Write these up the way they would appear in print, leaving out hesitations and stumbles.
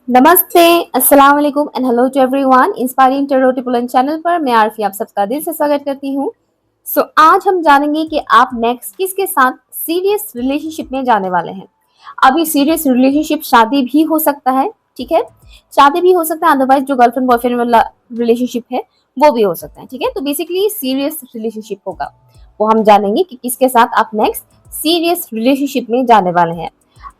नमस्ते, अस्सलाम वालेकुम and hello to everyone. Inspiring tarot टिपुलन चैनल पर मैं आरफी आप सबका दिल से स्वागत करती हूँ। आज हम जानेंगे कि आप नेक्स्ट किसके साथ सीरियस रिलेशनशिप में जाने वाले हैं। अब ये सीरियस रिलेशनशिप शादी भी हो सकता है, ठीक है, शादी भी हो सकता है, अदरवाइज जो गर्लफ्रेंड बॉयफ्रेंड वाला रिलेशनशिप है वो भी हो सकता है, ठीक है। तो बेसिकली सीरियस रिलेशनशिप होगा, वो हम जानेंगे कि किसके साथ आप नेक्स्ट सीरियस रिलेशनशिप में जाने वाले हैं।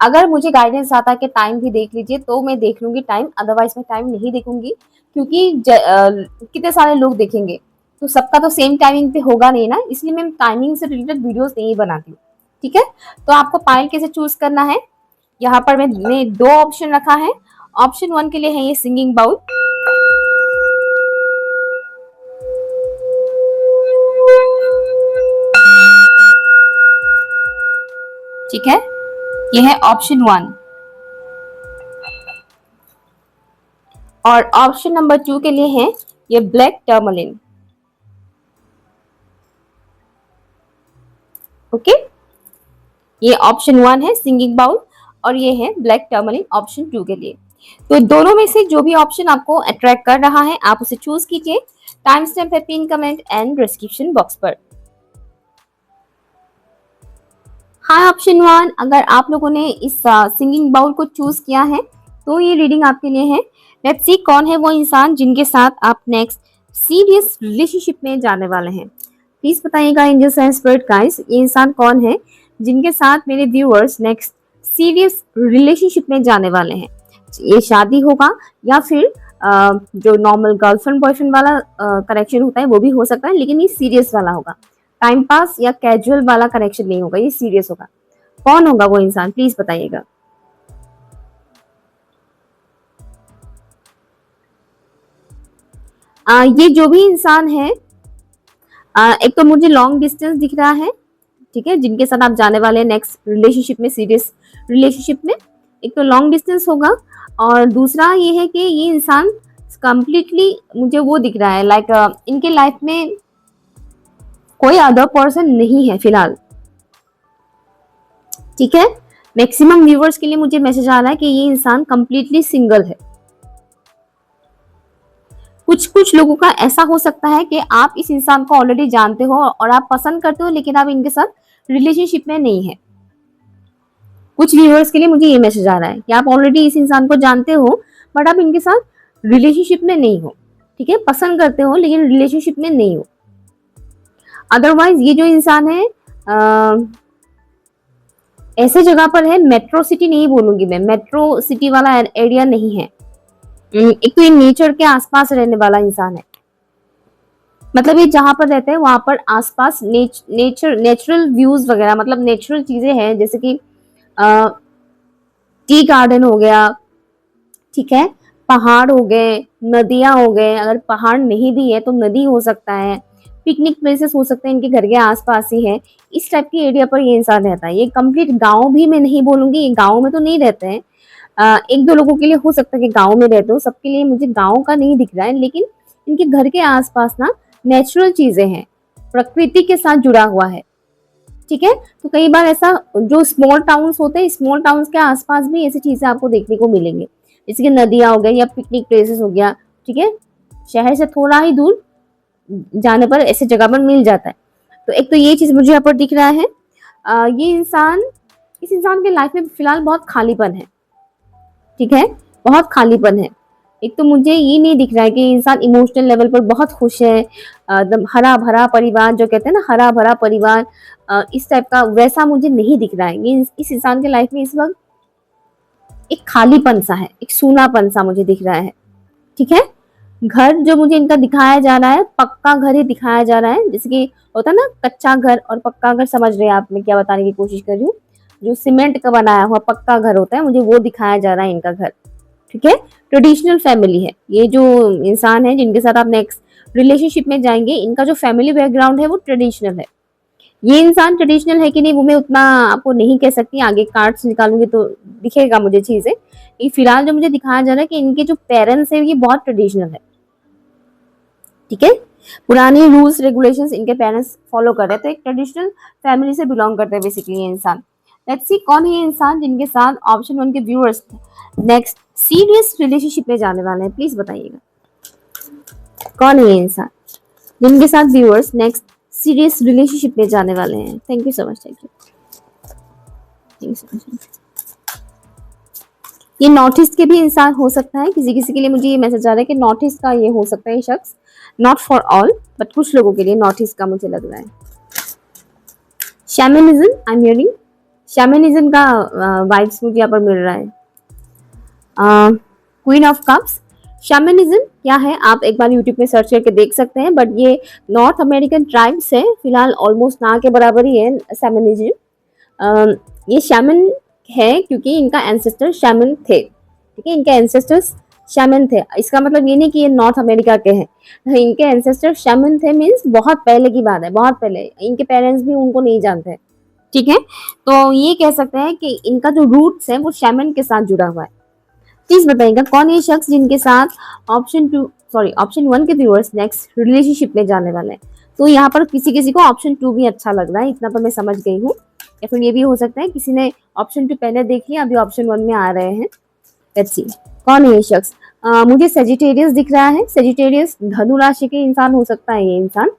अगर मुझे गाइडेंस आता है कि टाइम भी देख लीजिए तो मैं देख लूंगी टाइम, अदरवाइज मैं टाइम नहीं देखूंगी, क्योंकि कितने सारे लोग देखेंगे तो सबका तो सेम टाइमिंग पे होगा नहीं ना, इसलिए मैं टाइमिंग से रिलेटेड वीडियोस नहीं बनाती हूँ, ठीक है। तो आपको पायल कैसे चूज करना है, यहाँ पर मैंने दो ऑप्शन रखा है। ऑप्शन वन के लिए है ये सिंगिंग बाउल, ठीक है, ये है ऑप्शन वन। और ऑप्शन नंबर टू के लिए है ये ब्लैक टर्मलिन। ओके, ये ऑप्शन वन है सिंगिंग बाउल और ये है ब्लैक टर्मलिन ऑप्शन टू के लिए। तो दोनों में से जो भी ऑप्शन आपको अट्रैक्ट कर रहा है आप उसे चूज कीजिए। टाइम स्टैम्प है pin comment and description box पर। हाँ, ऑप्शन वन, अगर आप लोगों ने इस सिंगिंग बाउल को चूज किया है तो ये रीडिंग आपके लिए है। लेट्स सी कौन है वो इंसान जिनके साथ आप नेक्स्ट सीरियस रिलेशनशिप में जाने वाले हैं। प्लीज बताइएगा एंजल्स एंड स्पिरिट गाइस, ये इंसान कौन है जिनके साथ मेरे व्यूअर्स नेक्स्ट सीरियस रिलेशनशिप में जाने वाले हैं। ये शादी होगा या फिर जो नॉर्मल गर्लफ्रेंड बॉयफ्रेंड वाला कनेक्शन होता है वो भी हो सकता है, लेकिन ये सीरियस वाला होगा। टाइम पास या कैजुअल वाला कनेक्शन नहीं होगा, ये सीरियस होगा। कौन होगा वो इंसान, प्लीज बताइएगा। ये जो भी इंसान है, एक तो मुझे लॉन्ग डिस्टेंस दिख रहा है, ठीक है, जिनके साथ आप जाने वाले हैं नेक्स्ट रिलेशनशिप में, सीरियस रिलेशनशिप में। एक तो लॉन्ग डिस्टेंस होगा और दूसरा ये है कि ये इंसान कंप्लीटली मुझे वो दिख रहा है लाइक इनके लाइफ में कोई अदर पर्सन नहीं है फिलहाल, ठीक है। मैक्सिमम व्यूवर्स के लिए मुझे मैसेज आ रहा है कि ये इंसान कंप्लीटली सिंगल है। कुछ कुछ लोगों का ऐसा हो सकता है कि आप इस इंसान को ऑलरेडी जानते हो और आप पसंद करते हो, लेकिन आप इनके साथ रिलेशनशिप में नहीं है। कुछ व्यूअर्स के लिए मुझे ये मैसेज आ रहा है कि आप ऑलरेडी इस इंसान को जानते हो बट आप इनके साथ रिलेशनशिप में नहीं हो, ठीक है, पसंद करते हो लेकिन रिलेशनशिप में नहीं हो। अदरवाइज ये जो इंसान है ऐसे जगह पर है, मेट्रो सिटी नहीं बोलूंगी मैं, मेट्रो सिटी वाला एरिया नहीं है। एक तो ये नेचर के आसपास रहने वाला इंसान है, मतलब ये जहां पर रहते हैं वहां पर आसपास नेचुरल व्यूज वगैरह, मतलब नेचुरल चीजें हैं, जैसे कि टी गार्डन हो गया, ठीक है, पहाड़ हो गए, नदियां हो गए, अगर पहाड़ नहीं भी है तो नदी हो सकता है, पिकनिक प्लेसेस हो सकते हैं, इनके घर के आसपास ही है। इस टाइप की एरिया पर ये इंसान रहता है। ये कंप्लीट गांव भी मैं नहीं बोलूंगी, ये गांव में तो नहीं रहते हैं। एक दो लोगों के लिए हो सकता है कि गांव में रहते हो, सबके लिए मुझे गांव का नहीं दिख रहा है, लेकिन इनके घर के आसपास ना नेचुरल चीजें हैं, प्रकृति के साथ जुड़ा हुआ है, ठीक है। तो कई बार ऐसा जो स्मॉल टाउन्स होते हैं, स्मॉल टाउन्स के आसपास भी ऐसी चीजें आपको देखने को मिलेंगी, जैसे कि नदियां हो गई या पिकनिक प्लेसेस हो गया, ठीक है, शहर से थोड़ा ही दूर जाने पर ऐसे जगह पर मिल जाता है। तो एक तो ये चीज मुझे यहाँ पर दिख रहा है। ये इंसान, इस इंसान के लाइफ में फिलहाल बहुत खालीपन है, ठीक है, बहुत खालीपन है। एक तो मुझे ये नहीं दिख रहा है कि इंसान इमोशनल लेवल पर बहुत खुश है, एकदम हरा भरा परिवार जो कहते हैं ना, हरा भरा परिवार, इस टाइप का वैसा मुझे नहीं दिख रहा है। ये इस इंसान के लाइफ में इस वक्त एक खालीपन सा है, एक सूनापन सा मुझे दिख रहा है, ठीक है। घर जो मुझे इनका दिखाया जा रहा है पक्का घर ही दिखाया जा रहा है, जैसे कि होता है ना कच्चा घर और पक्का घर, समझ रहे हैं आप मैं क्या बताने की कोशिश कर रही हूँ। जो सीमेंट का बनाया हुआ पक्का घर होता है, मुझे वो दिखाया जा रहा है इनका घर, ठीक है। ट्रेडिशनल फैमिली है ये जो इंसान है जिनके साथ आप नेक्स्ट रिलेशनशिप में जाएंगे, इनका जो फैमिली बैकग्राउंड है वो ट्रेडिशनल है। ये इंसान ट्रेडिशनल है कि नहीं वो मैं उतना आपको नहीं कह सकती, आगे कार्ड्स निकालूंगी तो दिखेगा मुझे चीजें। ये फिलहाल जो मुझे दिखाया जा रहा है कि इनके जो पेरेंट्स है ये बहुत ट्रेडिशनल है, ठीक है, पुराने रूल्स रेगुलेशंस इनके पेरेंट्स फॉलो कर रहे थे, एक ट्रेडिशनल फैमिली से बिलोंग करते हैं बेसिकली ये इंसान। लेट्स सी कौन है ये इंसान जिनके साथ ऑप्शन वन के व्यूअर्स नेक्स्ट सीरियस रिलेशनशिप में जाने वाले हैं, प्लीज बताइएगा कौन है ये इंसान जिनके साथ व्यूअर्स नेक्स्ट सीरियस रिलेशनशिप में जाने वाले हैं। Thank you so much, thank you, thank you so much. ये नॉर्थ ईस्ट के भी इंसान हो सकता है, किसी किसी के लिए मुझे ये मैसेज आ रहा है कि नॉर्थ ईस्ट का ये हो सकता है शख्स, नॉट फॉर ऑल बट कुछ लोगों के लिए नॉर्थ ईस्ट का मुझे लग रहा है। शैमनिज्म, आई एम हियरिंग शैमनिज्म का वाइब्स मुझे यहाँ पर मिल रहा है। क्वीन ऑफ कप्स, शैमनिज्म क्या है आप एक बार यूट्यूब में सर्च करके देख सकते हैं, बट ये नॉर्थ अमेरिकन ट्राइब्स है, फिलहाल ऑलमोस्ट ना के बराबर ही है शैमनिज्म। ये शैमन है क्योंकि इनका एंसेस्टर शैमन थे, ठीक है, इनके एंसेस्टर्स शैमन थे। इसका मतलब ये नहीं कि ये नॉर्थ अमेरिका के हैं, इनके एंसेस्टर शैमन थे, मीन्स बहुत पहले की बात है, बहुत पहले, इनके पेरेंट्स भी उनको नहीं जानते, ठीक है। तो ये कह सकते हैं कि इनका जो रूट्स है वो शैमन के साथ जुड़ा हुआ है। प्लीज बताइएगा कौन ये शख्स जिनके साथ ऑप्शन 1 के व्यूअर्स नेक्स्ट रिलेशनशिप में जाने वाले हैं। तो यहाँ पर किसी किसी को ऑप्शन 2 भी अच्छा लग रहा है, इतना तो मैं समझ गई हूँ, या फिर ये भी हो सकता है किसी ने ऑप्शन 2 पहले देख लिया, अभी ऑप्शन 1 में आ रहे हैं। लेट्स सी कौन है ये शख्स। मुझे सेजिटेरियस दिख रहा है, सेजिटेरियस धनु राशि के इंसान हो सकता है ये इंसान।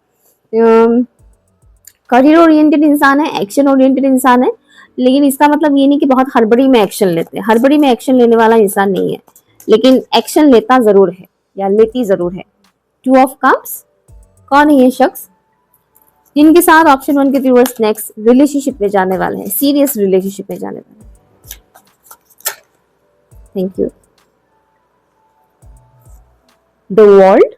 करियर ओरिएंटेड इंसान है, एक्शन ओरिएंटेड इंसान है, लेकिन इसका मतलब ये नहीं कि बहुत हड़बड़ी में एक्शन लेते हैं, हड़बड़ी में एक्शन लेने वाला इंसान नहीं है, लेकिन एक्शन लेता जरूर है या लेती जरूर है। 2 ऑफ कप्स, कौन है ये शख्स जिनके साथ ऑप्शन 1 के व्यूअर्स नेक्स्ट रिलेशनशिप में जाने वाले हैं, सीरियस रिलेशनशिप में जाने वाले हैं। Thank you. द वर्ल्ड,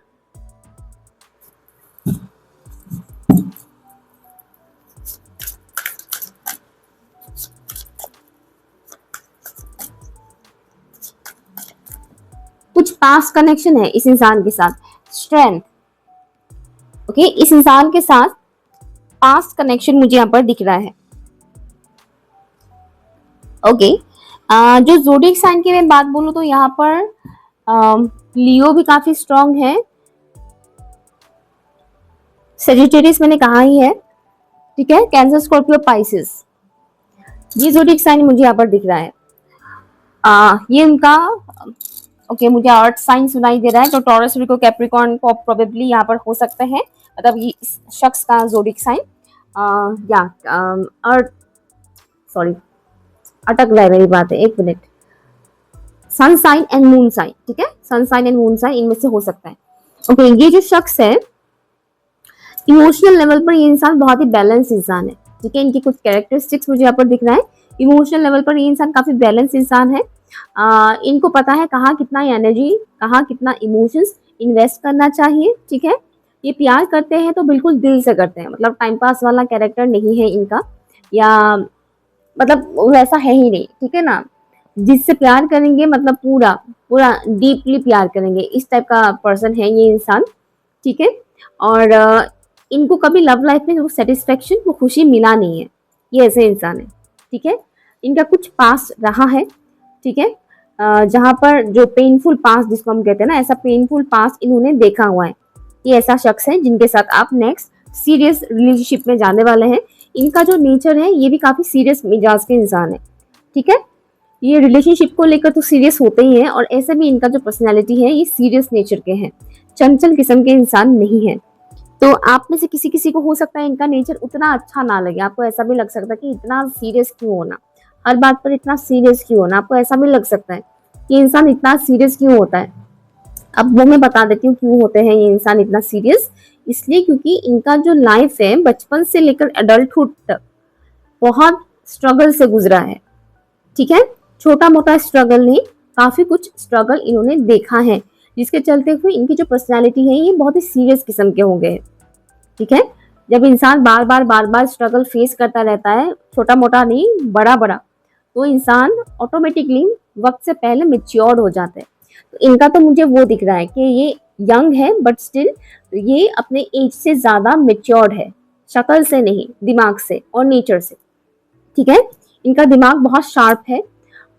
कुछ पास्ट कनेक्शन है इस इंसान के साथ, स्ट्रेंथ, ओके, इस इंसान के साथ पास्ट कनेक्शन मुझे यहाँ पर दिख रहा है, ओके। जो ज़ोडिएक साइन की मैं बात बोलूं तो यहाँ पर लियो भी काफी स्ट्रांग है, सेजिटेरियस मैंने कहा ही है, ठीक है, कैंसर, स्कॉर्पियो, पाइसेस, ये ज़ोडिएक साइन मुझे यहाँ पर दिख रहा है। ये उनका ओके, मुझे अर्थ साइन सुनाई दे रहा है, तो टॉरस, विर्गो, कैप्रिकॉर्न को प्रोबेबली यहाँ पर हो सकते हैं, मतलब ये इस शख्स का ज़ोडिएक साइन या अर्थ, सॉरी अटक रहा है मेरी बात है, एक minute, sun sign and moon sign, ठीक है, sun sign and moon sign इनमें से हो सकता है। ओके, ये जो शख्स है इमोशनल लेवल पर ये इंसान बहुत ही बैलेंस इंसान है, ठीक है, इनकी कुछ कैरेक्टरिस्टिक्स मुझे यहाँ पर दिख रहा है। इमोशनल लेवल पर ये इंसान काफी बैलेंस इंसान है, इनको पता है कहाँ कितना एनर्जी, कहाँ कितना इमोशंस इन्वेस्ट करना चाहिए, ठीक है। ये प्यार करते हैं तो बिल्कुल दिल से करते हैं, मतलब टाइम पास वाला कैरेक्टर नहीं है इनका, या मतलब वैसा है ही नहीं, ठीक है ना, जिससे प्यार करेंगे मतलब पूरा पूरा डीपली प्यार करेंगे, इस टाइप का पर्सन है ये इंसान, ठीक है। और इनको कभी लव लाइफ में वो सेटिस्फेक्शन, वो खुशी मिला नहीं है, ये ऐसे इंसान है, ठीक है। इनका कुछ पास रहा है, ठीक है, जहाँ पर जो पेनफुल पास जिसको हम कहते हैं ना, ऐसा पेनफुल पास इन्होंने देखा हुआ है। ये ऐसा शख्स है जिनके साथ आप नेक्स्ट सीरियस रिलेशनशिप में जाने वाले हैं। इनका जो नेचर है ये भी काफी सीरियस मिजाज के इंसान है, ठीक है, ये रिलेशनशिप को लेकर तो सीरियस होते ही हैं, और ऐसे भी इनका जो पर्सनैलिटी है ये सीरियस नेचर के हैं, चंचल किस्म के इंसान नहीं है। तो आप में से किसी किसी को हो सकता है इनका नेचर उतना अच्छा ना लगे, आपको ऐसा भी लग सकता है कि इतना सीरियस क्यों होना, हर बात पर इतना सीरियस क्यों होना, आपको ऐसा भी लग सकता है कि इंसान इतना सीरियस क्यों होता है। अब वो मैं बता देती हूँ क्यों होते हैं ये इंसान इतना सीरियस, इसलिए क्योंकि इनका जो लाइफ है बचपन से लेकर एडल्टहुड तक बहुत स्ट्रगल से गुजरा है, ठीक है, छोटा मोटा स्ट्रगल नहीं, काफी कुछ स्ट्रगल इन्होंने देखा है, जिसके चलते हुए इनकी जो पर्सनालिटी है ये बहुत ही सीरियस किस्म के हो गए, ठीक है। जब इंसान बार बार स्ट्रगल फेस करता रहता है, छोटा मोटा नहीं बड़ा बड़ा, तो इंसान ऑटोमेटिकली वक्त से पहले मेच्योर हो जाता है। तो इनका तो मुझे वो दिख रहा है कि ये यंग है बट स्टिल ये अपने एज से ज्यादा मेच्योर्ड है, शक्ल से नहीं दिमाग से और नेचर से, ठीक है। इनका दिमाग बहुत शार्प है,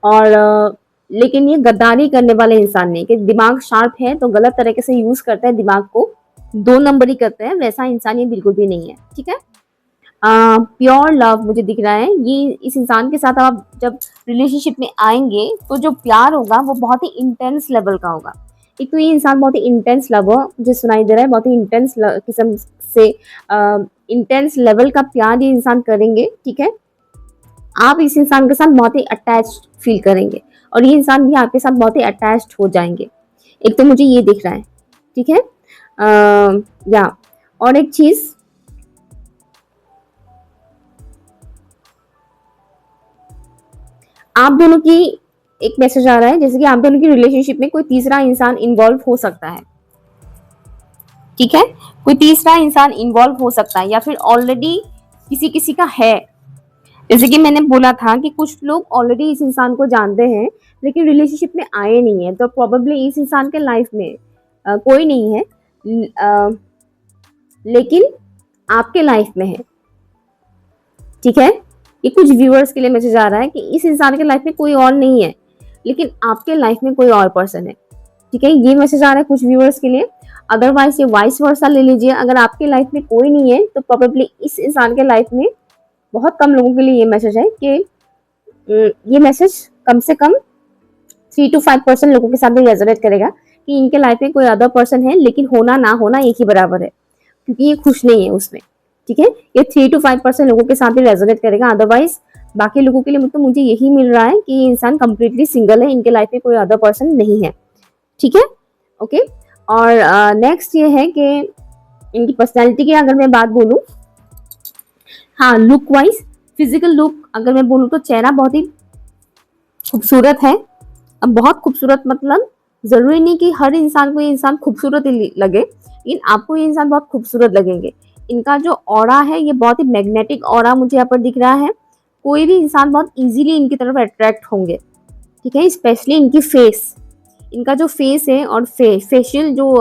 और लेकिन ये गद्दारी करने वाले इंसान नहीं कि दिमाग शार्प है तो गलत तरीके से यूज करता है दिमाग को, 2 नंबरी करते हैं, वैसा इंसान ये बिल्कुल भी नहीं है, ठीक है। प्योर लव मुझे दिख रहा है। ये इस इंसान के साथ आप जब रिलेशनशिप में आएंगे तो जो प्यार होगा वो बहुत ही इंटेंस लेवल का होगा। एक तो ये इंसान बहुत ही इंटेंस लवर मुझे सुनाई दे रहा है, बहुत ही इंटेंस किस्म से इंटेंस लेवल का प्यार ये इंसान करेंगे, ठीक है। आप इस इंसान के साथ बहुत ही अटैच्ड फील करेंगे और ये इंसान भी आपके साथ बहुत ही अटैच्ड हो जाएंगे। एक तो मुझे ये दिख रहा है, ठीक है। या और एक चीज, आप दोनों की एक मैसेज आ रहा है जैसे कि आप दोनों की रिलेशनशिप में कोई तीसरा इंसान इन्वॉल्व हो सकता है, ठीक है। कोई तीसरा इंसान इन्वॉल्व हो सकता है या फिर ऑलरेडी किसी किसी का है। जैसे कि मैंने बोला था कि कुछ लोग ऑलरेडी इस इंसान को जानते हैं लेकिन रिलेशनशिप में आए नहीं है, तो प्रोबेबली इस इंसान के लाइफ में कोई नहीं है, लेकिन आपके लाइफ में है, ठीक है। ये कुछ व्यूअर्स के लिए मैसेज आ रहा है कि इस इंसान के लाइफ में कोई और नहीं है लेकिन आपके लाइफ में कोई और पर्सन है, ठीक है। ये मैसेज आ रहा है कुछ व्यूअर्स के लिए। अदरवाइज ये वाइस वर्सा ले लीजिए। अगर आपके लाइफ में कोई नहीं है तो प्रोबेबली इस इंसान के लाइफ में बहुत कम लोगों के लिए ये मैसेज है कि ये मैसेज कम से कम 3 to 5% लोगों के साथ भी रेजोनेट करेगा कि इनके लाइफ में कोई अदर पर्सन है, लेकिन होना ना होना एक ही बराबर है क्योंकि ये खुश नहीं है उसमें, ठीक है। ये 3 to 5% लोगों के साथ भी रेजोनेट करेगा। अदरवाइज बाकी लोगों के लिए तो मुझे यही मिल रहा है कि ये इंसान कंप्लीटली सिंगल है, इनके लाइफ में कोई अदर पर्सन नहीं है, ठीक है। ओके। और नेक्स्ट ये है कि इनकी पर्सनैलिटी की अगर मैं बात बोलूँ, हाँ, लुक वाइज, फिजिकल लुक अगर मैं बोलूँ तो चेहरा बहुत ही खूबसूरत है। अब बहुत खूबसूरत मतलब जरूरी नहीं कि हर इंसान को ये इंसान खूबसूरत ही लगे, लेकिन आपको ये इंसान बहुत खूबसूरत लगेंगे। इनका जो ऑरा है ये बहुत ही मैग्नेटिक ऑरा मुझे यहाँ पर दिख रहा है। कोई भी इंसान बहुत इजीली इनकी तरफ अट्रैक्ट होंगे, ठीक है। स्पेशली इनकी फेस, इनका जो फेस है और फेशियल जो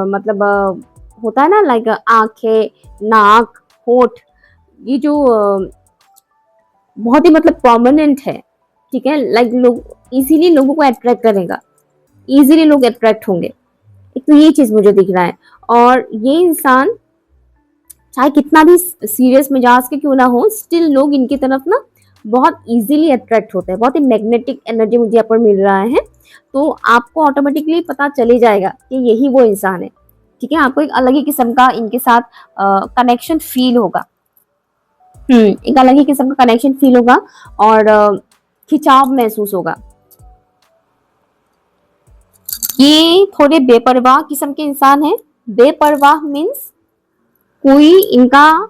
मतलब होता है ना, लाइक आंखें, नाक, होठ, ये जो बहुत ही मतलब प्रोमिनेंट है, ठीक है। लाइक लोग इजीली लोगों को अट्रैक्ट करेगा, इजीली लोग अट्रैक्ट होंगे। एक तो ये चीज मुझे दिख रहा है। और ये इंसान चाहे कितना भी सीरियस मिजाज के क्यों ना हो, स्टिल लोग इनकी तरफ ना बहुत इजीली अट्रैक्ट होते हैं। बहुत ही मैग्नेटिक एनर्जी मुझे यहाँ पर मिल रहा है, तो आपको ऑटोमेटिकली पता चली जाएगा कि यही वो इंसान है, ठीक है। आपको एक अलग ही किस्म का इनके साथ कनेक्शन फील होगा, एक अलग ही किस्म का कनेक्शन फील होगा और खिंचाव महसूस होगा। ये थोड़े बेपरवाह किस्म के इंसान है। बेपरवाह मीन्स कोई इनका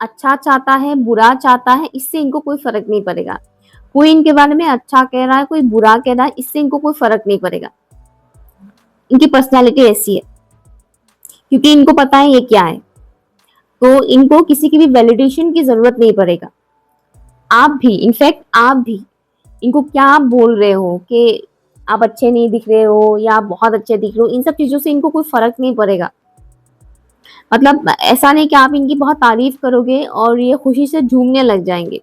अच्छा चाहता है, बुरा चाहता है, इससे इनको कोई फर्क नहीं पड़ेगा। कोई इनके बारे में अच्छा कह रहा है, कोई बुरा कह रहा है, इससे इनको कोई फर्क नहीं पड़ेगा। इनकी पर्सनैलिटी ऐसी है क्योंकि इनको पता है ये क्या है, तो इनको किसी की भी वैलिडेशन की जरूरत नहीं पड़ेगा। आप भी, इनफैक्ट आप भी इनको क्या आप बोल रहे हो कि आप अच्छे नहीं दिख रहे हो या आप बहुत अच्छे दिख रहे हो, इन सब चीजों से इनको कोई फर्क नहीं पड़ेगा। मतलब ऐसा नहीं कि आप इनकी बहुत तारीफ करोगे और ये खुशी से झूमने लग जाएंगे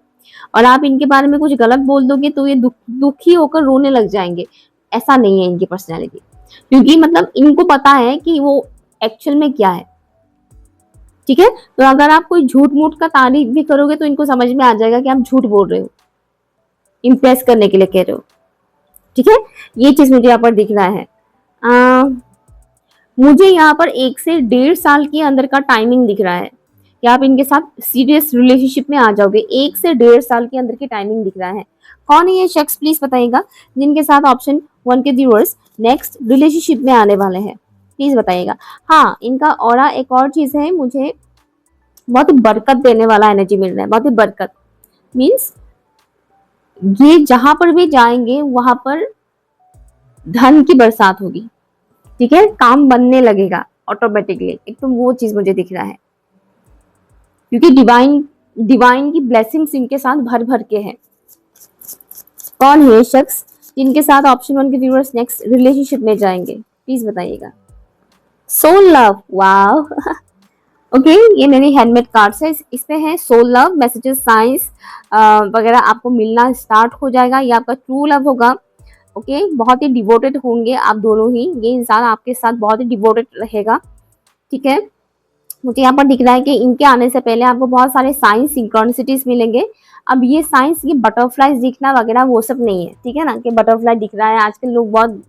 और आप इनके बारे में कुछ गलत बोल दोगे तो ये दुखी होकर रोने लग जाएंगे। ऐसा नहीं है इनकी पर्सनैलिटी, क्योंकि मतलब इनको पता है कि वो एक्चुअल में क्या है, ठीक है। तो अगर आप कोई झूठ मूठ का तारीफ भी करोगे तो इनको समझ में आ जाएगा कि आप झूठ बोल रहे हो, इम्प्रेस करने के लिए कह रहे हो, ठीक है। ये चीज मुझे यहाँ पर दिख रहा है। मुझे यहाँ पर 1 से 1.5 साल के अंदर का टाइमिंग दिख रहा है कि आप इनके साथ सीरियस रिलेशनशिप में आ जाओगे। 1 से 1.5 साल के अंदर की टाइमिंग दिख रहा है। कौन है ये शख्स, प्लीज बताइएगा, जिनके साथ ऑप्शन 1 के व्यूअर्स नेक्स्ट रिलेशनशिप में आने वाले हैं, प्लीज बताइएगा। हाँ, इनका ऑरा एक और चीज है, मुझे बहुत ही बरकत देने वाला एनर्जी मिल रहा है। बहुत ही बरकत मीन्स ये जहां पर भी जाएंगे वहां पर धन की बरसात होगी, ठीक है। काम बनने लगेगा ऑटोमेटिकली। एक तो वो चीज मुझे दिख रहा है क्योंकि डिवाइन की ब्लेसिंग्स इनके साथ भर भर के है। कौन है ये शख्स जिनके साथ ऑप्शन 1 के व्यूअर्स नेक्स्ट रिलेशनशिप में जाएंगे, प्लीज बताइएगा। सोल लव, वाओ ओके, ये मेरी हैंडमेड कार्ड्स है, इसमें है सोल लव, मैसेजेस, साइंस वगैरह आपको मिलना स्टार्ट हो जाएगा। ये आपका ट्रू लव होगा, ओके। बहुत ही डिवोटेड होंगे आप दोनों ही, ये इंसान आपके साथ बहुत ही डिवोटेड रहेगा, ठीक है। मुझे यहाँ पर दिख रहा है कि इनके आने से पहले आपको बहुत सारे साइंस सिंक्रोनिसिटीज मिलेंगे। अब ये साइंस, ये बटरफ्लाईज दिखना वगैरह वो सब नहीं है, ठीक है ना, कि बटरफ्लाई दिख रहा है। आजकल लोग बहुत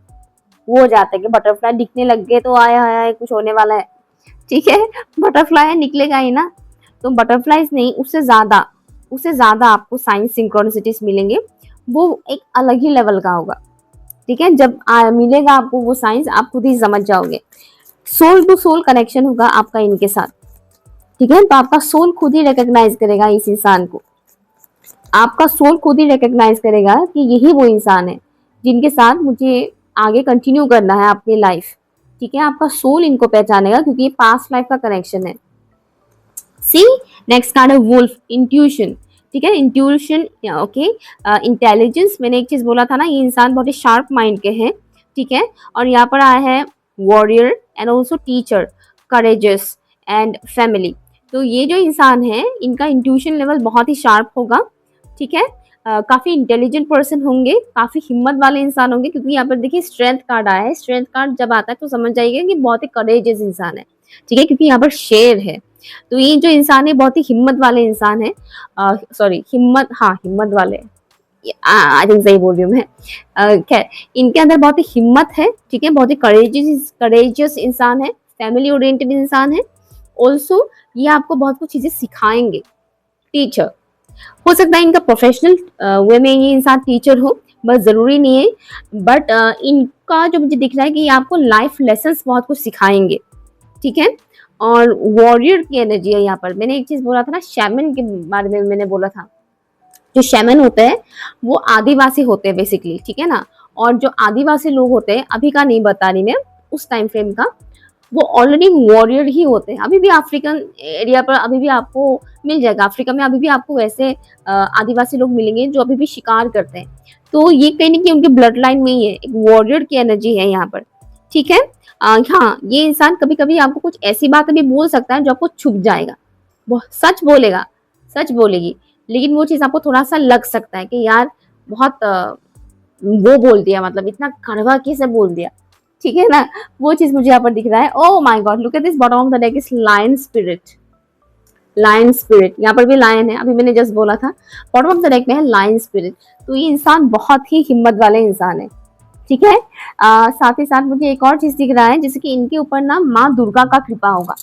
वो हो जाते हैं कि बटरफ्लाई दिखने लग गए तो आया आया कुछ होने वाला है, ठीक है। बटरफ्लाई निकलेगा ही ना। तो बटरफ्लाईज नहीं, उससे ज्यादा आपको साइंस सिंक्रोनिसिटीज मिलेंगे। वो एक अलग ही लेवल का होगा, ठीक है। जब मिलेगा आपको वो साइंस, आप खुद ही समझ जाओगे। सोल टू सोल कनेक्शन होगा आपका इनके साथ, ठीक है। तो आपका सोल खुद ही रिकॉग्नाइज करेगा इस इंसान को। आपका सोल खुद ही रिकॉग्नाइज करेगा कि यही वो इंसान है जिनके साथ मुझे आगे कंटिन्यू करना है अपनी लाइफ, ठीक है। आपका सोल इनको पहचानेगा क्योंकि ये पास्ट लाइफ का कनेक्शन है। सी नेक्स्ट कार्ड है वुल्फ, इंट्यूशन, ठीक है। Intuition, okay. इंटेलिजेंस, मैंने एक चीज बोला था ना, ये इंसान बहुत ही शार्प माइंड के हैं, ठीक है। और यहाँ पर आया है warrior and also teacher, courageous and family. तो ये जो इंसान है इनका इंट्यूशन लेवल बहुत ही शार्प होगा, ठीक है। काफी इंटेलिजेंट पर्सन होंगे, काफी हिम्मत वाले इंसान होंगे, क्योंकि यहाँ पर देखिए स्ट्रेंथ कार्ड आया है। स्ट्रेंथ कार्ड जब आता है तो समझ जाइएगा कि बहुत ही करेजियस इंसान है, ठीक है, क्योंकि यहाँ पर शेर है। तो ये जो इंसान है बहुत ही हिम्मत वाले इंसान है, सॉरी हिम्मत, हाँ हिम्मत वाले, आई थिंक सही बोल रही हूँ मैं। खैर, इनके अंदर बहुत ही हिम्मत है, ठीक है, बहुत ही करेजियस इंसान है, फैमिली ओरिएंटेड इंसान है। ऑल्सो ये आपको बहुत कुछ चीजें सिखाएंगे, टीचर हो सकता है इनका प्रोफेशनल वे में ये इंसान टीचर हो, बस जरूरी नहीं है। बट इनका जो मुझे दिख रहा है कि ये आपको लाइफ लेसन्स बहुत कुछ सिखाएंगे, ठीक है। और वॉरियर की एनर्जी है यहाँ पर। मैंने एक चीज बोला था ना, शैमन के बारे में मैंने बोला था। जो शैमन होते हैं वो आदिवासी होते हैं बेसिकली, ठीक है ना। और जो आदिवासी लोग होते हैं, अभी का नहीं बता रही मैं, उस टाइम फ्रेम का, वो ऑलरेडी वॉरियर ही होते हैं। अभी भी अफ्रीकन एरिया पर अभी भी आपको मिल जाएगा, अफ्रीका में अभी भी आपको वैसे आदिवासी लोग मिलेंगे जो अभी भी शिकार करते हैं। तो ये कहीं ना कहीं उनके ब्लड लाइन में ही है, एक वॉरियर की एनर्जी है यहाँ पर, ठीक है। हाँ, ये इंसान कभी कभी आपको कुछ ऐसी बातें भी बोल सकता है जो आपको छुप जाएगा, वो सच बोलेगा, सच बोलेगी, लेकिन वो चीज आपको थोड़ा सा लग सकता है कि यार बहुत वो बोल दिया, मतलब इतना कड़वा कैसे बोल दिया, ठीक है ना। वो चीज मुझे यहाँ पर दिख रहा है। Oh my God, look at this, bottom of the deck is lion spirit. Lion spirit, यहाँ पर भी लायन है, अभी मैंने जस्ट बोला था। बॉटम ऑफ द डेक में है लायन स्पिरिट। तो ये इंसान बहुत ही हिम्मत वाले इंसान है, ठीक है। साथ ही साथ मुझे एक और चीज दिख रहा है, जैसे कि इनके ऊपर ना माँ दुर्गा का कृपा होगा,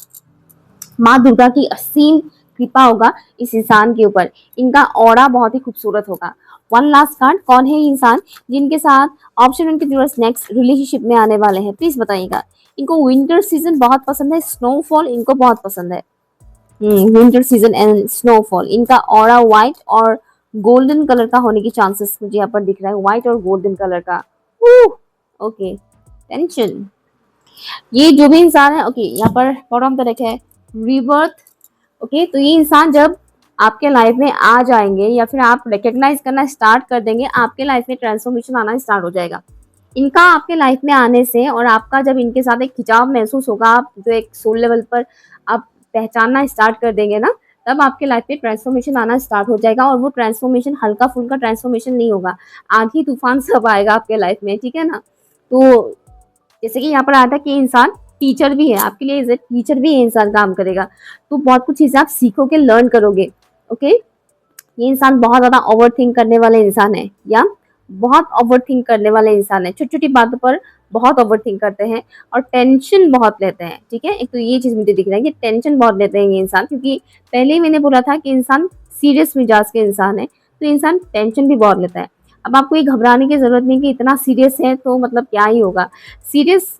माँ दुर्गा की असीम कृपा होगा इस इंसान के ऊपर। इनका ऑरा बहुत ही खूबसूरत होगा। वन लास्ट कार्ड, कौन है ये इंसान जिनके साथ ऑप्शन उनके व्यूअर्स नेक्स्ट रिलेशनशिप में आने वाले हैं, प्लीज बताइएगा। इनको विंटर सीजन बहुत पसंद है, स्नोफॉल इनको बहुत पसंद है। Winter season and snowfall. इनका ऑरा व्हाइट और गोल्डन कलर का होने की चांसेस मुझे यहाँ पर दिख रहा है, व्हाइट और गोल्डन कलर का। Okay, tension. ये जो भी इंसान है, ओके, यहाँ पर बॉटम तरफ है रीबर्थ, ओके। तो ये इंसान जब आपके लाइफ में आ जाएंगे या फिर आप रिकॉग्नाइज करना स्टार्ट कर देंगे, आपके लाइफ में ट्रांसफॉर्मेशन आना स्टार्ट हो जाएगा। इनका आपके लाइफ में आने से और आपका जब इनके साथ एक खिंचाव महसूस होगा, आप जो एक सोल लेवल पर आप पहचानना स्टार्ट कर देंगे ना, तब आपके लाइफ में ट्रांसफॉर्मेशन आना स्टार्ट हो जाएगा। और वो ट्रांसफॉर्मेशन हल्का फुल्का ट्रांसफॉर्मेशन नहीं होगा, आधी तूफान सब आएगा आपके लाइफ में, ठीक है ना। तो जैसे कि यहाँ पर आया था कि इंसान टीचर भी है आपके लिए, टीचर भी है इंसान, काम करेगा। तो बहुत कुछ चीजें आप सीखोगे, लर्न करोगे, ओके। ये इंसान बहुत ज्यादा ओवर थिंक करने वाले इंसान है, या बहुत ओवर थिंक करने वाले इंसान है, छोटी छोटी बातों पर बहुत ओवर थिंक करते हैं और टेंशन बहुत लेते हैं, ठीक है। एक तो ये चीज मुझे दिख रहा है कि टेंशन बहुत लेते हैं ये इंसान, क्योंकि पहले ही मैंने बोला था कि इंसान सीरियस मिजाज के इंसान है, तो इंसान टेंशन भी बहुत लेता है। अब आपको ये घबराने की जरूरत नहीं कि इतना सीरियस है तो मतलब क्या ही होगा। सीरियस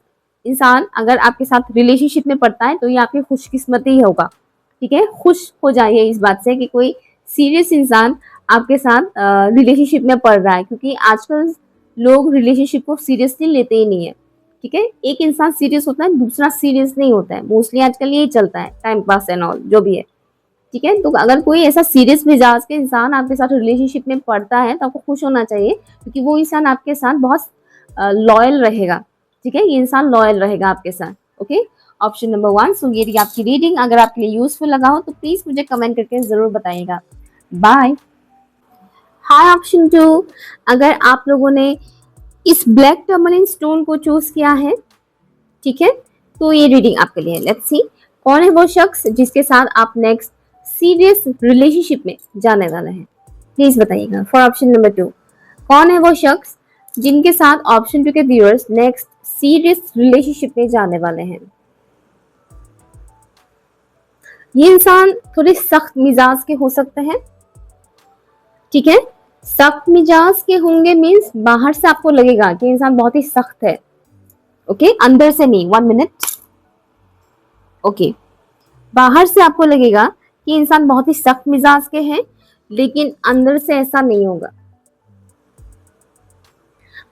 इंसान अगर आपके साथ रिलेशनशिप में पड़ता है तो ये आपकी खुशकिस्मती ही होगा, ठीक है। खुश हो जाइए इस बात से कि कोई सीरियस इंसान आपके साथ रिलेशनशिप में पड़ रहा है, क्योंकि आजकल लोग रिलेशनशिप को सीरियसली लेते ही नहीं है, ठीक है। एक इंसान सीरियस होता है, दूसरा सीरियस नहीं होता है, मोस्टली आजकल यही चलता है, टाइम पास एंड ऑल जो भी है, ठीक है। तो अगर कोई ऐसा सीरियस मिजाज के इंसान आपके साथ रिलेशनशिप में पड़ता है तो आपको खुश होना चाहिए, क्योंकि वो इंसान आपके साथ बहुत लॉयल रहेगा, ठीक है। ये इंसान लॉयल रहेगा आपके साथ, ओके। Option number 1। सो ये रही आपकी रीडिंग। अगर आपके लिए यूजफुल लगा हो तो प्लीज मुझे कमेंट करके जरूर बताइएगा। बाय। हाय ऑप्शन 2, अगर आप लोगों ने इस ब्लैक टर्मलिन स्टोन को चूज किया है, ठीक है, तो ये रीडिंग आपके लिए। लेट्स सी कौन है वो शख्स जिसके साथ आप नेक्स्ट सीरियस रिलेशनशिप में जाने वाले हैं? प्लीज बताइएगा। फॉर ऑप्शन नंबर 2, कौन है वो शख्स जिनके साथ ऑप्शन 2 के व्यूअर्स नेक्स्ट सीरियस रिलेशनशिप में जाने वाले हैं? ये इंसान थोड़े सख्त मिजाज के हो सकते हैं, ठीक है। सख्त मिजाज के होंगे मीन्स बाहर से आपको लगेगा कि इंसान बहुत ही सख्त है, ओके, अंदर से नहीं। 1 मिनट, ओके। बाहर से आपको लगेगा कि इंसान बहुत ही सख्त मिजाज के हैं, लेकिन अंदर से ऐसा नहीं होगा।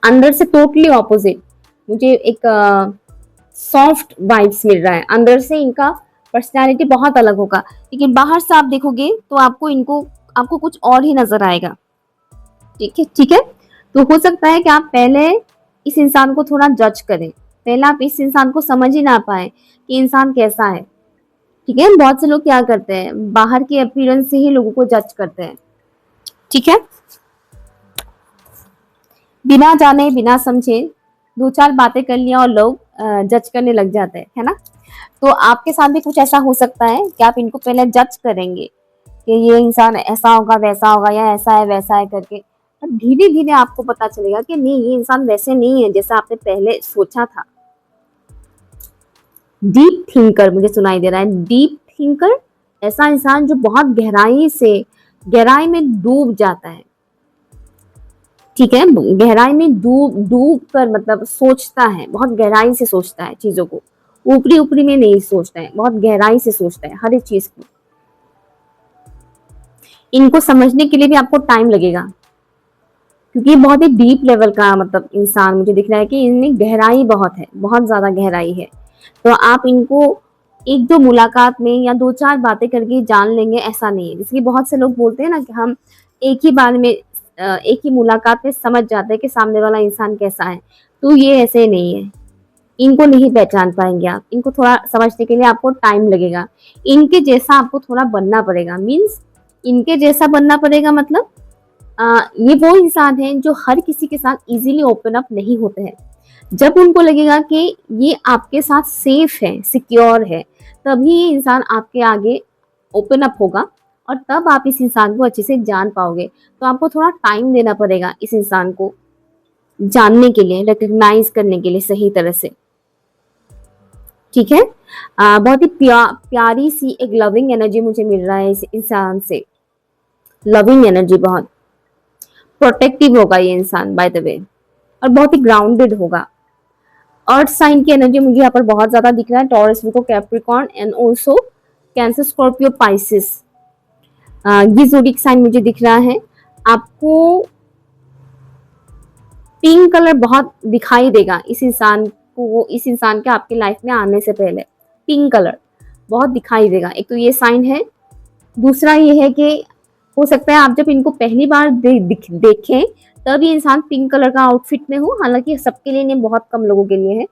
अंदर से टोटली ऑपोजिट, मुझे एक सॉफ्ट वाइब्स मिल रहा है। अंदर से इनका पर्सनालिटी बहुत अलग होगा, लेकिन बाहर से आप देखोगे तो आपको कुछ और ही नजर आएगा, ठीक है, ठीक है। तो हो सकता है कि आप पहले इस इंसान को थोड़ा जज करें, पहले आप इस इंसान को समझ ही ना पाए कि इंसान कैसा है, ठीक है। बहुत से लोग क्या करते हैं, बाहर के अपीयरेंस से ही लोगों को जज करते हैं, ठीक है। बिना जाने बिना समझे दो चार बातें कर लिया और लोग जज करने लग जाते हैं, है ना। तो आपके साथ भी कुछ ऐसा हो सकता है कि आप इनको पहले जज करेंगे कि ये इंसान ऐसा होगा वैसा होगा या ऐसा है वैसा है करके, और धीरे धीरे आपको पता चलेगा कि नहीं, ये इंसान वैसे नहीं है जैसा आपने पहले सोचा था। डीप थिंकर मुझे सुनाई दे रहा है, डीप थिंकर, ऐसा इंसान जो बहुत गहराई में डूब जाता है, ठीक है। गहराई में डूब डूब कर मतलब सोचता है, बहुत गहराई से सोचता है चीजों को, ऊपरी ऊपरी में नहीं सोचता है, बहुत गहराई से सोचता है हर एक चीज को। इनको समझने के लिए भी आपको टाइम लगेगा, क्योंकि बहुत ही डीप लेवल का मतलब इंसान मुझे दिख रहा है कि इनमें गहराई बहुत है, बहुत ज्यादा गहराई है। तो आप इनको एक दो मुलाकात में या दो चार बातें करके जान लेंगे ऐसा नहीं है। जैसे कि बहुत से लोग बोलते हैं ना कि हम एक ही बार में एक ही मुलाकात में समझ जाते हैं कि सामने वाला इंसान कैसा है, तो ये ऐसे नहीं है। इनको नहीं पहचान पाएंगे आप, इनको थोड़ा समझने के लिए आपको टाइम लगेगा। इनके जैसा आपको थोड़ा बनना पड़ेगा, मीन्स इनके जैसा बनना पड़ेगा मतलब ये वो इंसान है जो हर किसी के साथ इजीली ओपन अप नहीं होते हैं। जब उनको लगेगा कि ये आपके साथ सेफ है, सिक्योर है, तभी ये इंसान आपके आगे ओपन अप होगा, और तब आप इस इंसान को अच्छे से जान पाओगे। तो आपको थोड़ा टाइम देना पड़ेगा इस इंसान को जानने के लिए, रिकग्नाइज करने के लिए सही तरह से, ठीक है। बहुत ही प्यारी सी एक लविंग एनर्जी मुझे मिल रहा है इस इंसान से, लविंग एनर्जी, बहुत प्रोटेक्टिव होगा ये इंसान बाय द वे, और बहुत ही ग्राउंडेड होगा। अर्थ साइन की एनर्जी मुझे यहाँ पर बहुत ज्यादा दिख रहा है, taurus, Vicco, Capricorn and also cancer, Scorpio, Pisces. ये ज़ोडिक साइन मुझे दिख रहा है। आपको पिंक कलर बहुत दिखाई देगा इस इंसान को, इस इंसान के आपके लाइफ में आने से पहले पिंक कलर बहुत दिखाई देगा। एक तो ये साइन है, दूसरा ये है कि हो सकता है आप जब इनको पहली बार देखें तब ये इंसान पिंक कलर का आउटफिट में हो, हालांकि सबके लिए नहीं, बहुत कम लोगों के लिए है।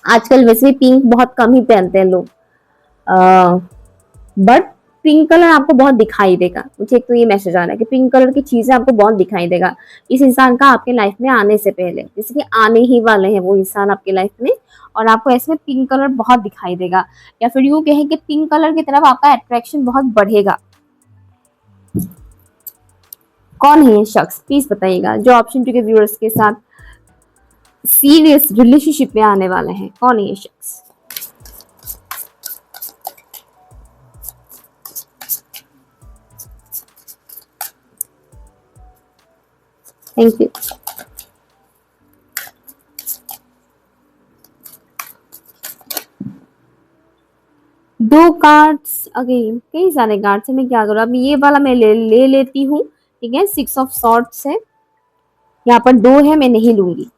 आजकल वैसे भी पिंक बहुत कम ही पहनते हैं लोग, बट पिंक कलर आपको बहुत दिखाई देगा। मुझे एक तो ये मैसेज आ रहा है कि पिंक कलर की चीजें आपको बहुत दिखाई देगा इस इंसान का आपके लाइफ में आने से पहले, जैसे कि आने ही वाले हैं वो इंसान आपके लाइफ में, और आपको ऐसे में पिंक कलर बहुत दिखाई देगा, या फिर यूं कहें कि पिंक कलर की तरफ आपका अट्रैक्शन बहुत बढ़ेगा। कौन है ये शख्स, प्लीज बताइएगा, जो ऑप्शन 2 के व्यूअर्स के साथ सीरियस रिलेशनशिप में आने वाले हैं? कौन है ये शख्स? Thank you. दो कार्ड्स अगेन, कई सारे कार्ड्स है, मैं क्या करूँ अब, ये वाला मैं ले लेती हूँ, ठीक है। 6 ऑफ सॉर्ड्स है, यहाँ पर 2 है, मैं नहीं लूंगी।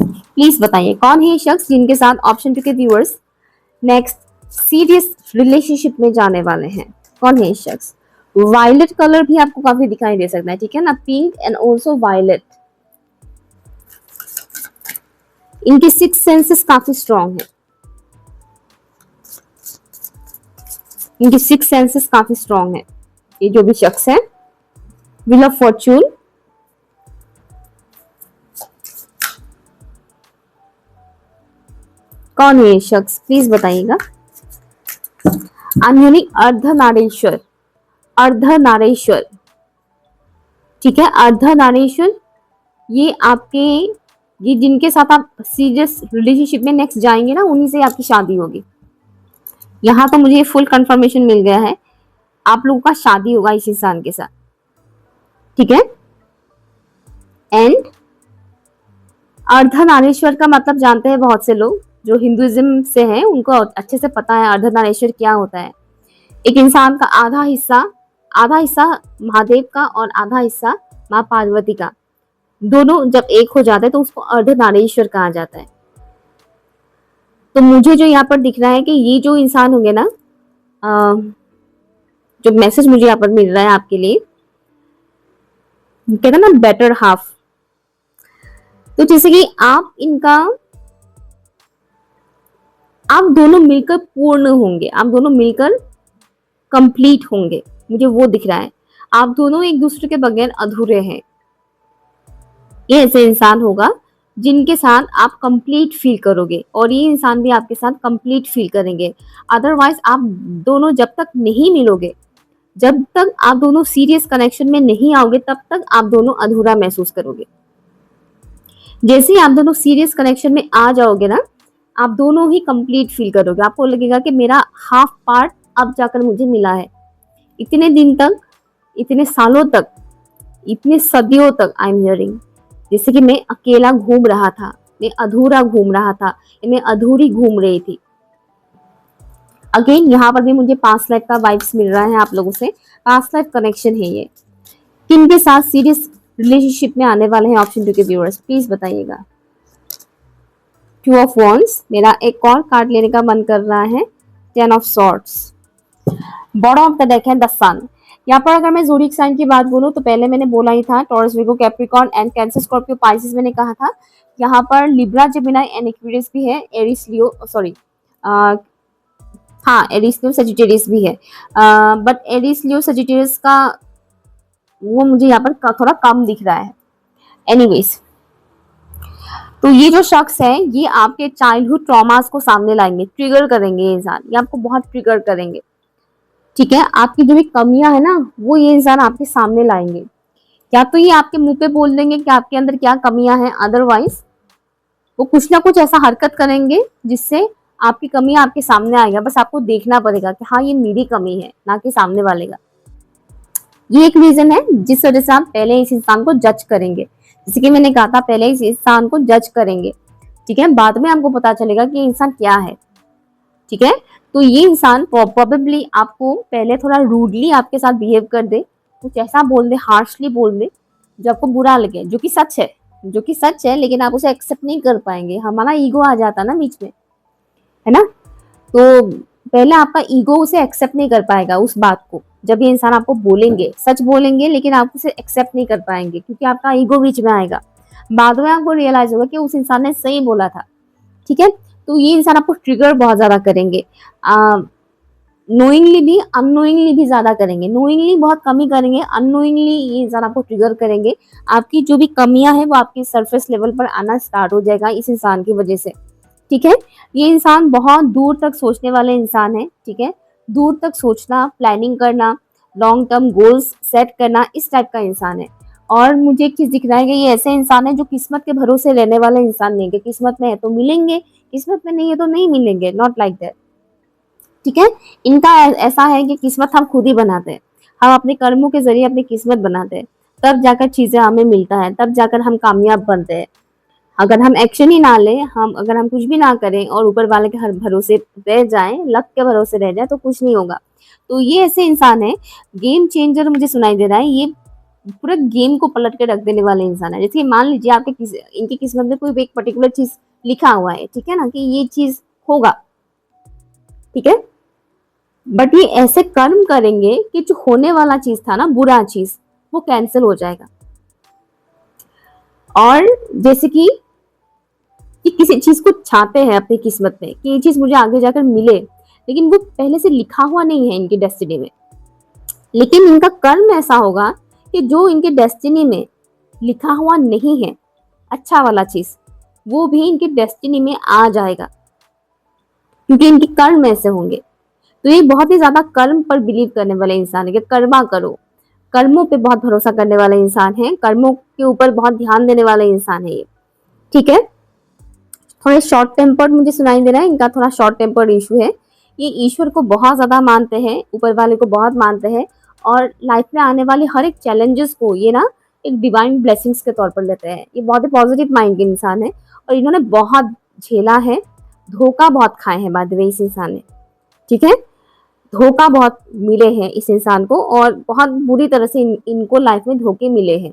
प्लीज बताइए कौन है ये शख्स जिनके साथ ऑप्शन 2 के व्यूअर्स नेक्स्ट सीरियस रिलेशनशिप में जाने वाले हैं? कौन है ये शख्स? वायलेट कलर भी आपको काफी दिखाई दे सकता है, ठीक है ना, पिंक एंड ऑल्सो वायलेट। इनके 6 सेंसेस काफी स्ट्रॉन्ग है, इनके 6 सेंसेस काफी स्ट्रॉन्ग है। ये जो भी शख्स है, व्हील ऑफ फॉर्चून, कौन है ये शख्स, प्लीज बताइएगा। I am hearing Ardhanarishvara, Ardhanarishvara, ठीक है। अर्धनारीश्वर ये आपके, ये जिनके साथ आप सीरियस रिलेशनशिप में नेक्स्ट जाएंगे ना, उन्हीं से आपकी शादी होगी। यहाँ तो मुझे फुल कंफर्मेशन मिल गया है, आप लोगों का शादी होगा इस इंसान के साथ, ठीक है। एंड अर्धनारीश्वर का मतलब जानते हैं बहुत से लोग जो हिंदुइज्म से हैं, उनको अच्छे से पता है अर्धनारीश्वर क्या होता है। एक इंसान का आधा हिस्सा महादेव का और आधा हिस्सा माँ पार्वती का, दोनों जब एक हो जाते हैं तो उसको अर्धनारीश्वर कहा जाता है। तो मुझे जो यहाँ पर दिख रहा है कि ये जो इंसान होंगे ना, जो मैसेज मुझे यहाँ पर मिल रहा है आपके लिए, कहते हैं ना बेटर हाफ, तो जैसे कि आप दोनों मिलकर पूर्ण होंगे, आप दोनों मिलकर कंप्लीट होंगे, मुझे वो दिख रहा है। आप दोनों एक दूसरे के बगैर अधूरे हैं। ये ऐसे इंसान होगा जिनके साथ आप कंप्लीट फील करोगे, और ये इंसान भी आपके साथ कंप्लीट फील करेंगे। अदरवाइज आप दोनों जब तक नहीं मिलोगे, जब तक आप दोनों सीरियस कनेक्शन में नहीं आओगे, तब तक आप दोनों अधूरा महसूस करोगे। जैसे ही आप दोनों सीरियस कनेक्शन में आ जाओगे ना, आप दोनों ही कंप्लीट फील करोगे। आपको लगेगा कि मेरा हाफ पार्ट अब जाकर मुझे मिला है। इतने दिन तक, इतने सालों तक, इतने सदियों तक आई एम हियरिंग, जैसे कि मैं अकेला घूम रहा था, मैं अधूरा घूम रहा था, मैं अधूरी घूम रही थी। अगेन यहाँ पर भी मुझे पास्ट लाइफ का वाइब्स मिल रहा है आप लोगों से। पास्ट लाइफ कनेक्शन है ये। किनके साथ सीरियस रिलेशनशिप में आने वाले हैं ऑप्शन 2 के व्यूअर्स, प्लीज बताइएगा। 2 ऑफ वॉन्ड्स, मेरा एक और कार्ड लेने का मन कर रहा है। 10 of swords, bottom of the deck है द सन। यहाँ पर अगर मैं ज़ोडिएक साइन की बात बोलूँ तो पहले मैंने बोला ही था, taurus, Virgo, Capricorn and cancer, Scorpio, Pisces मैंने कहा था। यहाँ पर लिब्रा, जेमिनी एंड एक्वेरियस भी है, एरिस, लियो, सॉरी हाँ एरिस, लियो, सजिटेरियस भी है। बट एरिस, लियो, सजिटेरियस का वो मुझे यहाँ पर थोड़ा कम दिख रहा है। एनीवेज, तो ये जो शख्स है ये आपके चाइल्डहुड ट्रॉमास को सामने लाएंगे, ट्रिगर करेंगे। ये इंसान ये आपको बहुत ट्रिगर करेंगे, ठीक है। आपकी जो भी कमियां है ना, वो ये इंसान आपके सामने लाएंगे। या तो ये आपके मुंह पे बोल देंगे कि आपके अंदर क्या कमियां हैं, अदरवाइज वो कुछ ना कुछ ऐसा हरकत करेंगे जिससे आपकी कमियां आपके सामने आएगा। बस आपको देखना पड़ेगा कि हाँ ये मेरी कमी है, ना कि सामने वाले का। ये एक रीजन है जिस वजह से आप पहले इस इंसान को जज करेंगे। जैसे कि मैंने कहा था, पहले इस इंसान को जज करेंगे, ठीक है। बाद में आपको पता चलेगा कि ये इंसान क्या है, ठीक है। तो ये इंसान प्रोबेबली आपको पहले थोड़ा रूडली आपके साथ बिहेव कर दे, कुछ ऐसा बोल दे, हार्शली बोल दे जो आपको बुरा लगे, जो कि सच है, लेकिन आप उसे एक्सेप्ट नहीं कर पाएंगे। हमारा ईगो आ जाता ना बीच में, है ना। तो पहले आपका ईगो उसे एक्सेप्ट नहीं कर पाएगा उस बात को। जब ये इंसान आपको बोलेंगे, सच बोलेंगे, लेकिन आप उसे एक्सेप्ट नहीं कर पाएंगे क्योंकि आपका ईगो बीच में आएगा। बाद में आपको रियलाइज होगा कि उस इंसान ने सही बोला था, ठीक है। तो ये इंसान आपको ट्रिगर बहुत ज्यादा करेंगे, नोइंगली भी अननोइंगली भी ज्यादा करेंगे। नोइंगली बहुत कम ही करेंगे, अननोइंगली ये इंसान आपको ट्रिगर करेंगे। आपकी जो भी कमियां हैं वो आपकी सरफेस लेवल पर आना स्टार्ट हो जाएगा इस इंसान की वजह से, ठीक है। ये इंसान बहुत दूर तक सोचने वाले इंसान है, ठीक है। दूर तक सोचना, प्लानिंग करना, लॉन्ग टर्म गोल्स सेट करना, इस टाइप का इंसान है। और मुझे एक चीज दिख रहा है कि ये ऐसे इंसान है जो किस्मत के भरोसे रहने वाले इंसान नहीं है, कि किस्मत में है तो मिलेंगे, किस्मत में नहीं है तो नहीं मिलेंगे, नॉट लाइक दैट, ठीक है। इनका ऐसा है कि किस्मत हम खुद ही बनाते हैं, हम अपने कर्मों के जरिए अपनी किस्मत बनाते हैं, तब जाकर चीजें हमें मिलता है, तब जाकर हम कामयाब बनते हैं। अगर हम एक्शन ही ना लें, अगर हम कुछ भी ना करें और ऊपर वाले के हर भरोसे रह जाएं, लक के भरोसे रह जाए, तो कुछ नहीं होगा। तो ये ऐसे इंसान है, गेम चेंजर मुझे सुनाई दे रहा है। ये पूरे गेम को पलट के रख देने वाले इंसान है। जैसे मान लीजिए आपके इनकी किस्मत में कोई एक पर्टिकुलर चीज लिखा हुआ है, ठीक है ना, कि ये चीज होगा, ठीक है। बट ये ऐसे कर्म करेंगे कि जो होने वाला चीज था ना, बुरा चीज, वो कैंसिल हो जाएगा। और जैसे कि किसी चीज को चाहते हैं अपनी किस्मत में कि ये चीज मुझे आगे जाकर मिले, लेकिन वो पहले से लिखा हुआ नहीं है इनकी डेस्टिनी में। लेकिन इनका कर्म ऐसा होगा कि जो इनके डेस्टिनी में लिखा हुआ नहीं है, अच्छा वाला चीज, वो भी इनकी डेस्टिनी में आ जाएगा। क्योंकि इनके कर्म ऐसे होंगे। तो ये बहुत ही ज्यादा कर्म पर बिलीव करने वाले इंसान है कि कर्मा करो, कर्मों पे बहुत भरोसा करने वाले इंसान है, कर्मों के ऊपर बहुत ध्यान देने वाले इंसान है ये। ठीक है, थोड़े शॉर्ट टेम्पर्ड मुझे सुनाई दे रहा है, इनका थोड़ा शॉर्ट टेम्पर्ड इशू है। ये ईश्वर को बहुत ज्यादा मानते हैं, ऊपर वाले को बहुत मानते हैं, और लाइफ में आने वाले हर एक चैलेंजेस को ये ना एक डिवाइन ब्लेसिंग्स के तौर पर लेते हैं। ये बहुत ही पॉजिटिव माइंड के इंसान है, और इन्होंने बहुत झेला है, धोखा बहुत खाए हैं बाय द वे इस इंसान ने। ठीक है, धोखा बहुत मिले हैं इस इंसान को, और बहुत बुरी तरह से इनको लाइफ में धोखे मिले हैं,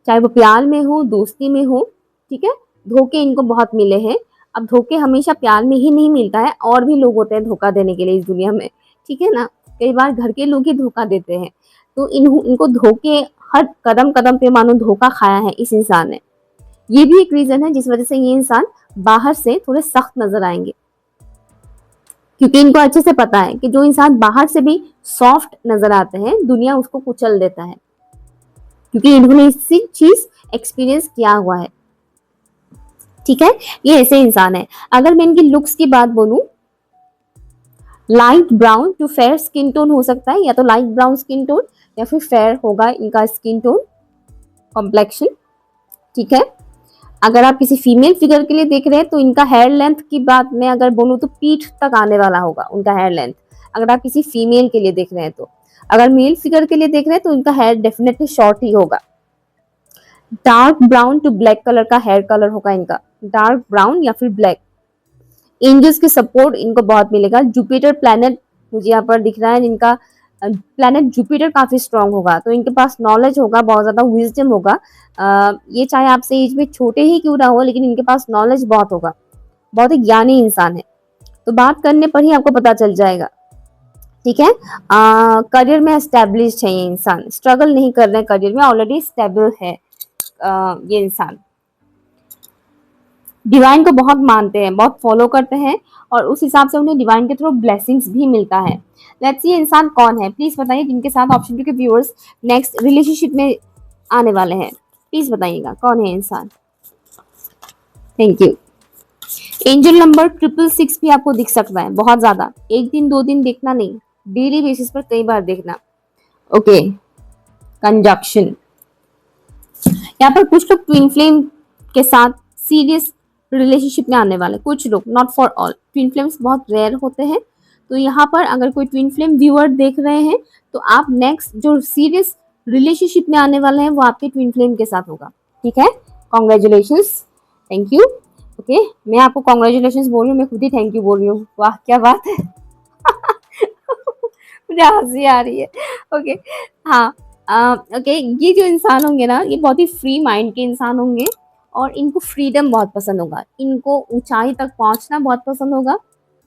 चाहे वो प्यार में हो, दोस्ती में हो। ठीक है, धोखे इनको बहुत मिले हैं। अब धोखे हमेशा प्यार में ही नहीं मिलता है, और भी लोग होते हैं धोखा देने के लिए इस दुनिया में। ठीक है ना, कई बार घर के लोग ही धोखा देते हैं। तो इनको धोखे हर कदम कदम पे मानो धोखा खाया है इस इंसान ने। ये भी एक रीजन है जिस वजह से ये इंसान बाहर से थोड़े सख्त नजर आएंगे, क्योंकि इनको अच्छे से पता है कि जो इंसान बाहर से भी सॉफ्ट नजर आते हैं, दुनिया उसको कुचल देता है, क्योंकि इन्होंने इसी चीज एक्सपीरियंस किया हुआ है। ठीक है, ये ऐसे इंसान है। अगर मैं इनकी लुक्स की बात बोलूं, light brown to fair skin tone हो सकता है, या तो लाइट ब्राउन स्किन टोन या फिर फेयर होगा इनका स्किन टोन, कॉम्प्लेक्शन। ठीक है, अगर आप किसी फीमेल फिगर के लिए देख रहे हैं तो इनका हेयर लेंथ की बात मैं अगर बोलूं तो पीठ तक आने वाला होगा उनका हेयर लेंथ, अगर आप किसी फीमेल के लिए देख रहे हैं तो। अगर मेल फिगर के लिए देख रहे हैं तो इनका हेयर डेफिनेटली शॉर्ट ही होगा। Dark brown to black colour का हेयर कलर होगा इनका, डार्क ब्राउन या फिर ब्लैक। एंजल्स की सपोर्ट इनको बहुत मिलेगा। जुपिटर प्लैनेट मुझे यहाँ पर दिख रहा है, इनका प्लैनेट जुपिटर काफी स्ट्रांग होगा, तो इनके पास नॉलेज होगा, बहुत ज्यादा विजडम होगा। ये चाहे आपसे एज में छोटे ही क्यों ना हो, लेकिन इनके पास नॉलेज बहुत होगा, बहुत ही ज्ञानी इंसान है। तो बात करने पर ही आपको पता चल जाएगा। ठीक है, करियर में एस्टेब्लिश है ये इंसान, स्ट्रगल नहीं कर रहे हैं करियर में, ऑलरेडी स्टेबल है ये इंसान। डिवाइन को बहुत मानते हैं, बहुत फॉलो करते हैं, और उस हिसाब से उन्हें डिवाइन के थ्रू ब्लेसिंग्स भी मिलता है। लेट्स सी ये इंसान कौन है, प्लीज बताइए, जिनके साथ ऑप्शन 2 के व्यूअर्स नेक्स्ट रिलेशनशिप में आने वाले हैं। प्लीज बताइएगा कौन है इंसान। Thank you. एंजल नंबर 666 भी आपको दिख सकता है, बहुत ज्यादा, एक दिन दो दिन देखना नहीं, डेली बेसिस पर कई बार देखना। Okay, conjunction. यहाँ पर कुछ लोग ट्विन फ्लेम के साथ सीरियस रिलेशनशिप में आने वाले, कुछ लोग, not for all. Twin flames बहुत रेयर होते हैं, तो यहाँ पर अगर कोई ट्विन फ्लेम व्यूअर देख रहे हैं तो आप नेक्स्ट जो सीरियस रिलेशनशिप में आने वाले हैं वो आपके ट्विन फ्लेम के साथ होगा। ठीक है, कॉन्ग्रेचुलेशंस, थैंक यू। ओके, मैं आपको कॉन्ग्रेचुलेशंस बोल रही हूँ, मैं खुद ही थैंक यू बोल रही हूँ, वाह क्या बात है। मुझे हंसी आ रही है। ओके, हाँ, ओके, ये जो इंसान होंगे ना, ये बहुत ही फ्री माइंड के इंसान होंगे, और इनको फ्रीडम बहुत पसंद होगा, इनको ऊंचाई तक पहुंचना बहुत पसंद होगा।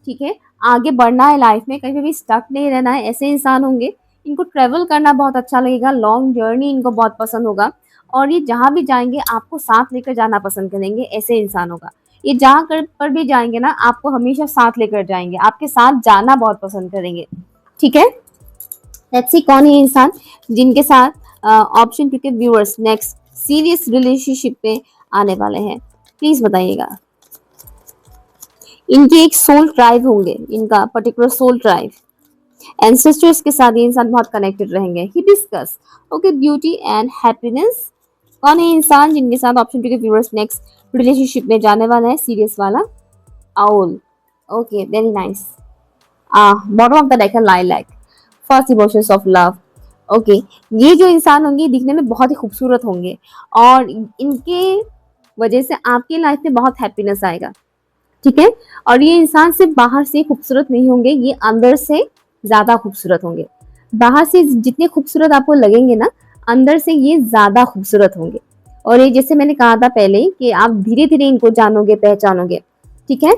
ठीक है, आगे बढ़ना है लाइफ में, कहीं पे भी स्टक नहीं रहना है, ऐसे इंसान होंगे। इनको ट्रेवल करना बहुत अच्छा लगेगा, लॉन्ग जर्नी इनको बहुत पसंद होगा, और ये जहाँ भी जाएंगे आपको साथ लेकर जाना पसंद करेंगे, ऐसे इंसान होगा। ये जहाँ पर भी जाएंगे ना, आपको हमेशा साथ लेकर जाएंगे, आपके साथ जाना बहुत पसंद करेंगे। ठीक है, लेट्स सी कौन है इंसान जिनके साथ ऑप्शन 2 के व्यूअर्स नेक्स्ट सीरियस रिलेशनशिप में आने वाले हैं, प्लीज बताइएगा। इनकी एक सोल ट्राइब होंगे, इनका पर्टिकुलर सोल ट्राइब, एंसेस्टर्स के साथ ये इंसान बहुत कनेक्टेड रहेंगे। Hibiscus, okay, beauty and happiness. कौन है इंसान जिनके साथ ऑप्शन 2 के व्यूअर्स नेक्स्ट रिलेशनशिप में जाने वाला है, सीरियस वाला? Owl, okay, very nice. Bottom of the deck है lilac, first emotions of love. Okay, ये जो इंसान होंगे दिखने में बहुत ही खूबसूरत होंगे, और इनके वजह से आपकी लाइफ में बहुत हैप्पीनेस आएगा। ठीक है, और ये इंसान सिर्फ बाहर से खूबसूरत नहीं होंगे, ये अंदर से ज्यादा खूबसूरत होंगे। बाहर से जितने खूबसूरत आपको लगेंगे ना, अंदर से ये ज्यादा खूबसूरत होंगे। और ये जैसे मैंने कहा था पहले कि आप धीरे धीरे इनको जानोगे, पहचानोगे। ठीक है,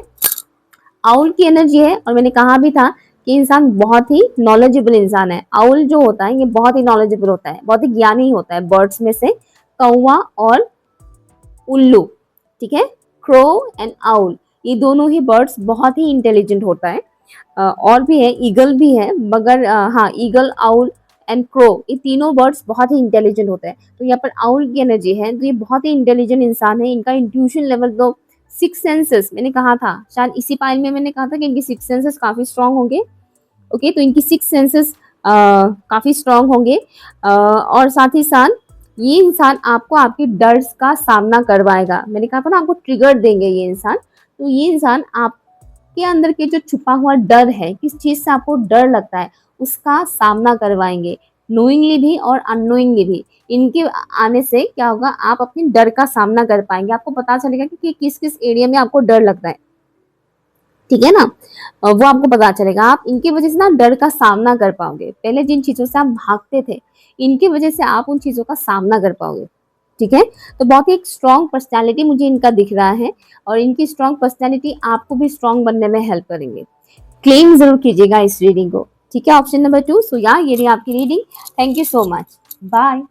आउल की एनर्जी है, और मैंने कहा भी था कि इंसान बहुत ही नॉलेजेबल इंसान है। आउल जो होता है ये बहुत ही नॉलेजेबल होता है, बहुत ही ज्ञानी होता है। बर्ड्स में से कौवा और उल्लू, ठीक है, क्रो एंड आउल, ये दोनों ही बर्ड्स बहुत ही इंटेलिजेंट होता है। और भी है, ईगल भी है, मगर हाँ, ईगल, आउल एंड क्रो, ये तीनों बर्ड्स बहुत ही इंटेलिजेंट होते हैं। तो यहाँ पर आउल की एनर्जी है, तो ये बहुत ही इंटेलिजेंट इंसान है। इनका इंट्यूशन लेवल तो सिक्स सेंसेस मैंने कहा था, शायद इसी पाइल में मैंने कहा था कि इनकी सिक्स सेंसेस काफी स्ट्रांग होंगे। ओके, तो इनकी सिक्स सेंसेस काफी स्ट्रांग होंगे, और साथ ही साथ ये इंसान आपको आपके डर का सामना करवाएगा। मैंने कहा था ना, आपको ट्रिगर देंगे ये इंसान। तो ये इंसान आपके अंदर के जो छुपा हुआ डर है, किस चीज से आपको डर लगता है, उसका सामना करवाएंगे, नोइंगली भी और अननोइंगली भी। इनके आने से क्या होगा, आप अपने डर का सामना कर पाएंगे। आपको पता चलेगा कि किस किस एरिया में आपको डर लगता है, ठीक है ना। वो आपको पता चलेगा। आप इनकी वजह से ना डर का सामना कर पाओगे। पहले जिन चीजों से आप भागते थे, इनकी वजह से आप उन चीजों का सामना कर पाओगे, ठीक है। तो बहुत ही एक स्ट्रॉन्ग पर्सनैलिटी मुझे इनका दिख रहा है, और इनकी स्ट्रॉन्ग पर्सनैलिटी आपको भी स्ट्रॉन्ग बनने में हेल्प करेंगे। क्लेम जरूर कीजिएगा इस रीडिंग को, ठीक है। Option number 2। सो या ये रही आपकी reading. Thank you so much, bye.